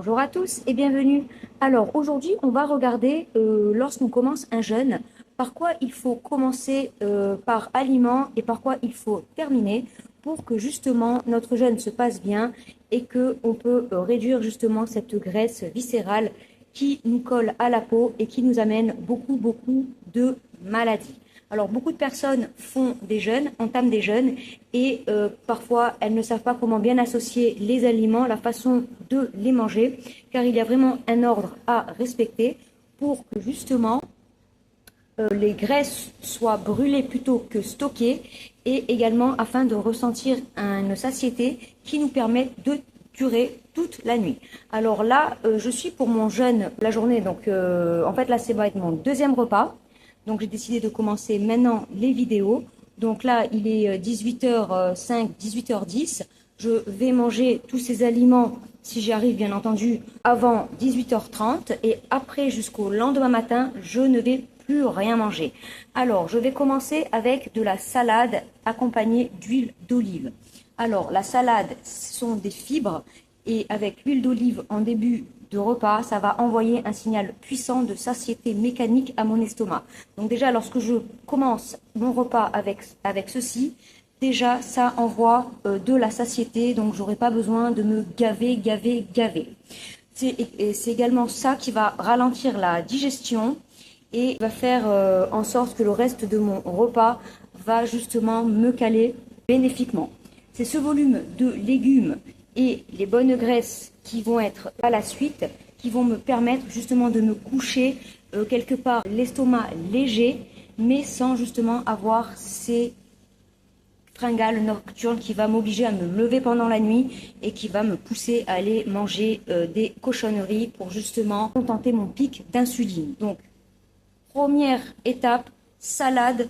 Bonjour à tous et bienvenue. Alors aujourd'hui, on va regarder lorsqu'on commence un jeûne, par quoi il faut commencer par aliment et par quoi il faut terminer pour que justement notre jeûne se passe bien et que on peut réduire justement cette graisse viscérale qui nous colle à la peau et qui nous amène beaucoup de maladies. Alors, beaucoup de personnes font des jeûnes, entament des jeûnes, et parfois elles ne savent pas comment bien associer les aliments, la façon de les manger, car il y a vraiment un ordre à respecter pour que justement les graisses soient brûlées plutôt que stockées, et également afin de ressentir une satiété qui nous permet de durer toute la nuit. Alors là, je suis pour mon jeûne la journée, donc en fait là, ça va être mon deuxième repas. Donc j'ai décidé de commencer maintenant les vidéos. Donc là, il est 18h05, 18h10. Je vais manger tous ces aliments, si j'y arrive bien entendu, avant 18h30. Et après, jusqu'au lendemain matin, je ne vais plus rien manger. Alors, je vais commencer avec de la salade accompagnée d'huile d'olive. Alors, la salade, ce sont des fibres. Et avec l'huile d'olive en début de repas, ça va envoyer un signal puissant de satiété mécanique à mon estomac. Donc déjà, lorsque je commence mon repas avec ceci, déjà, ça envoie de la satiété, donc j'aurai pas besoin de me gaver. C'est également ça qui va ralentir la digestion et va faire en sorte que le reste de mon repas va justement me caler bénéfiquement. C'est ce volume de légumes et les bonnes graisses qui vont être à la suite, qui vont me permettre justement de me coucher quelque part l'estomac léger, mais sans justement avoir ces fringales nocturnes qui va m'obliger à me lever pendant la nuit et qui va me pousser à aller manger des cochonneries pour justement contenter mon pic d'insuline. Donc, première étape, salade.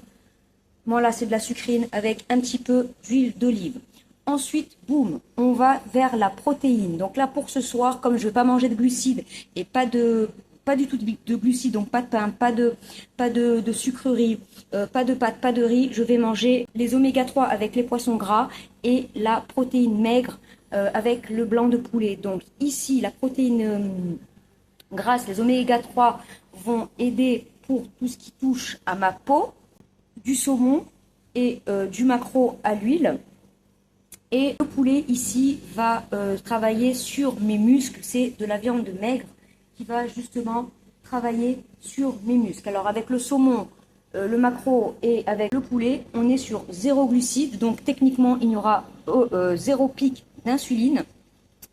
Bon là, c'est de la sucrine avec un petit peu d'huile d'olive. Ensuite, boum, on va vers la protéine. Donc là, pour ce soir, comme je ne veux pas manger de glucides et pas du tout de glucides, donc pas de pain, pas de sucreries, pas de pâtes, pas de riz, je vais manger les oméga 3 avec les poissons gras et la protéine maigre avec le blanc de poulet. Donc ici, la protéine grasse, les oméga 3 vont aider pour tout ce qui touche à ma peau, du saumon et du maquereau à l'huile. Et le poulet ici va travailler sur mes muscles. C'est de la viande maigre qui va justement travailler sur mes muscles. Alors avec le saumon, le maquereau et avec le poulet, on est sur zéro glucide. Donc techniquement, il y aura zéro pic d'insuline.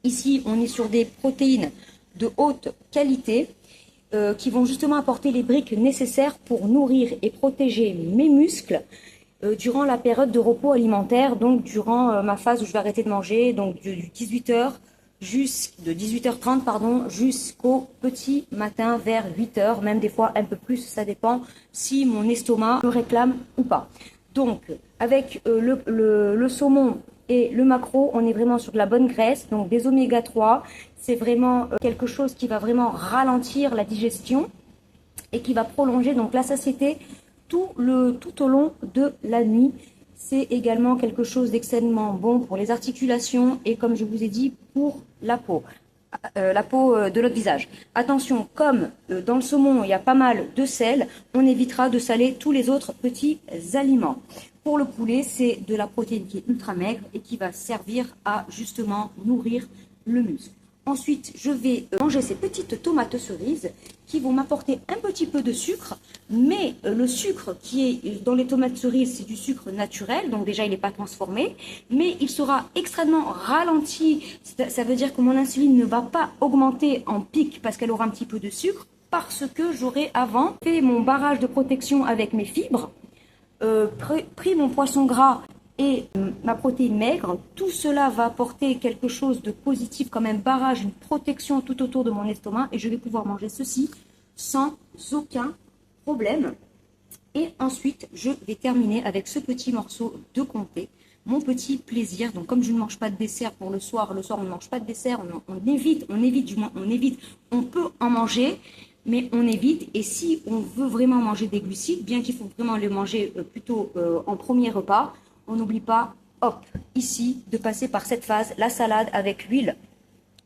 Ici, on est sur des protéines de haute qualité qui vont justement apporter les briques nécessaires pour nourrir et protéger mes muscles durant la période de repos alimentaire, donc durant ma phase où je vais arrêter de manger, donc du 18h de 18h30 pardon, jusqu'au petit matin vers 8h, même des fois un peu plus, ça dépend si mon estomac le réclame ou pas. Donc avec le saumon et le maquereau, on est vraiment sur de la bonne graisse, donc des oméga 3, c'est vraiment quelque chose qui va vraiment ralentir la digestion et qui va prolonger donc la satiété tout au long de la nuit. C'est également quelque chose d'extrêmement bon pour les articulations et comme je vous ai dit, pour la peau de notre visage. Attention, comme dans le saumon, il y a pas mal de sel, on évitera de saler tous les autres petits aliments. Pour le poulet, c'est de la protéine qui est ultra maigre et qui va servir à justement nourrir le muscle. Ensuite, je vais manger ces petites tomates cerises qui vont m'apporter un petit peu de sucre, mais le sucre qui est dans les tomates cerises, c'est du sucre naturel, donc déjà il n'est pas transformé, mais il sera extrêmement ralenti. Ça veut dire que mon insuline ne va pas augmenter en pic parce qu'elle aura un petit peu de sucre, parce que j'aurai avant fait mon barrage de protection avec mes fibres, pris mon poisson gras et ma protéine maigre. Tout cela va apporter quelque chose de positif comme un barrage, une protection tout autour de mon estomac et je vais pouvoir manger ceci sans aucun problème. Et ensuite, je vais terminer avec ce petit morceau de comté, mon petit plaisir. Donc comme je ne mange pas de dessert pour le soir on ne mange pas de dessert, on évite, on peut en manger, mais on évite. Et si on veut vraiment manger des glucides, bien qu'il faut vraiment les manger plutôt en premier repas, on n'oublie pas, hop, ici, de passer par cette phase, la salade avec l'huile.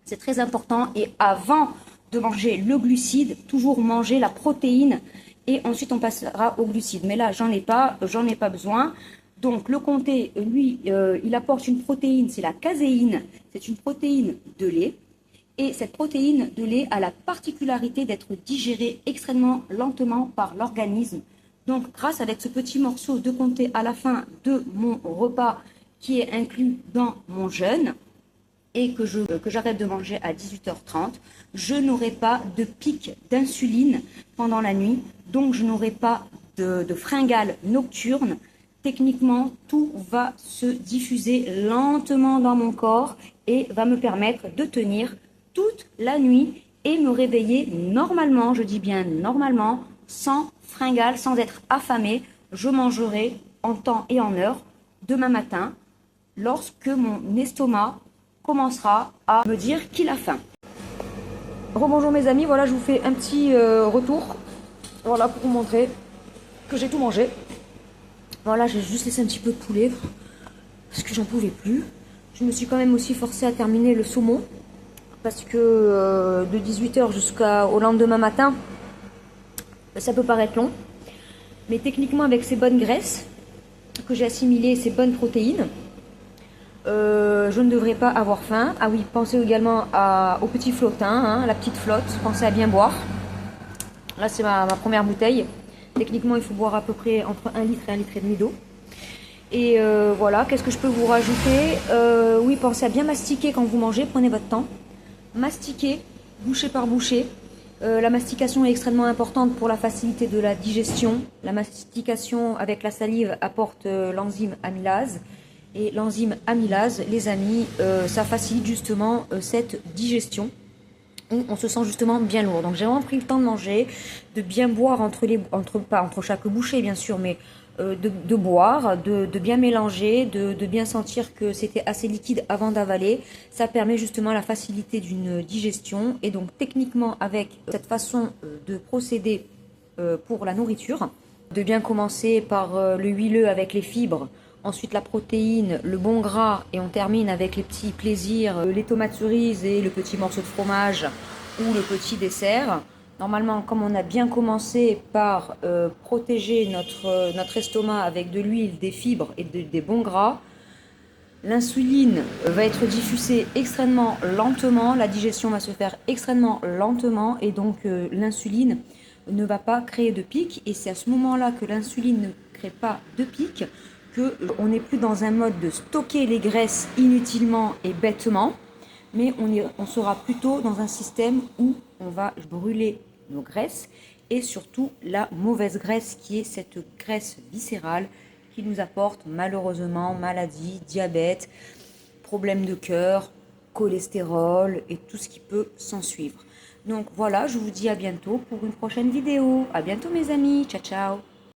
C'est très important. Et avant de manger le glucide, toujours manger la protéine et ensuite on passera au glucide. Mais là, j'en ai pas besoin. Donc le comté, lui, il apporte une protéine, c'est la caséine. C'est une protéine de lait. Et cette protéine de lait a la particularité d'être digérée extrêmement lentement par l'organisme. Donc grâce avec ce petit morceau de comté à la fin de mon repas qui est inclus dans mon jeûne, et que j'arrête de manger à 18h30, je n'aurai pas de pic d'insuline pendant la nuit, donc je n'aurai pas de fringales nocturnes. Techniquement, tout va se diffuser lentement dans mon corps et va me permettre de tenir toute la nuit et me réveiller normalement, je dis bien normalement, sans fringales, sans être affamée. Je mangerai en temps et en heure demain matin lorsque mon estomac commencera à me dire qu'il a faim. Rebonjour mes amis, voilà je vous fais un petit retour, voilà pour vous montrer que j'ai tout mangé. Voilà, j'ai juste laissé un petit peu de poulet parce que j'en pouvais plus. Je me suis quand même aussi forcée à terminer le saumon parce que de 18h jusqu'au lendemain matin, ça peut paraître long. Mais techniquement avec ces bonnes graisses que j'ai assimilées, ces bonnes protéines, je ne devrais pas avoir faim. Ah oui, pensez également au petit flottin, hein, la petite flotte. Pensez à bien boire. Là, c'est ma première bouteille. Techniquement, il faut boire à peu près entre 1 litre et 1 litre et demi d'eau. Et voilà, qu'est-ce que je peux vous rajouter? Oui, pensez à bien mastiquer quand vous mangez. Prenez votre temps. Mastiquez, bouchée par bouchée. La mastication est extrêmement importante pour la facilité de la digestion. La mastication avec la salive apporte l'enzyme amylase. Et l'enzyme amylase, les amis, ça facilite justement cette digestion où on se sent justement bien lourd. Donc j'ai vraiment pris le temps de manger, de bien boire pas entre chaque bouchée bien sûr, mais de boire, de bien mélanger, de bien sentir que c'était assez liquide avant d'avaler. Ça permet justement la facilité d'une digestion. Et donc techniquement avec cette façon de procéder pour la nourriture, de bien commencer par le huileux avec les fibres, ensuite la protéine, le bon gras et on termine avec les petits plaisirs, les tomates cerises et le petit morceau de fromage ou le petit dessert. Normalement, comme on a bien commencé par protéger notre estomac avec de l'huile, des fibres et des bons gras, l'insuline va être diffusée extrêmement lentement, la digestion va se faire extrêmement lentement et donc l'insuline ne va pas créer de pic. Et c'est à ce moment-là que l'insuline ne crée pas de pic qu'on n'est plus dans un mode de stocker les graisses inutilement et bêtement, mais on sera plutôt dans un système où on va brûler nos graisses et surtout la mauvaise graisse qui est cette graisse viscérale qui nous apporte malheureusement maladie, diabète, problèmes de cœur, cholestérol et tout ce qui peut s'en suivre. Donc voilà, je vous dis à bientôt pour une prochaine vidéo. À bientôt mes amis, ciao ciao.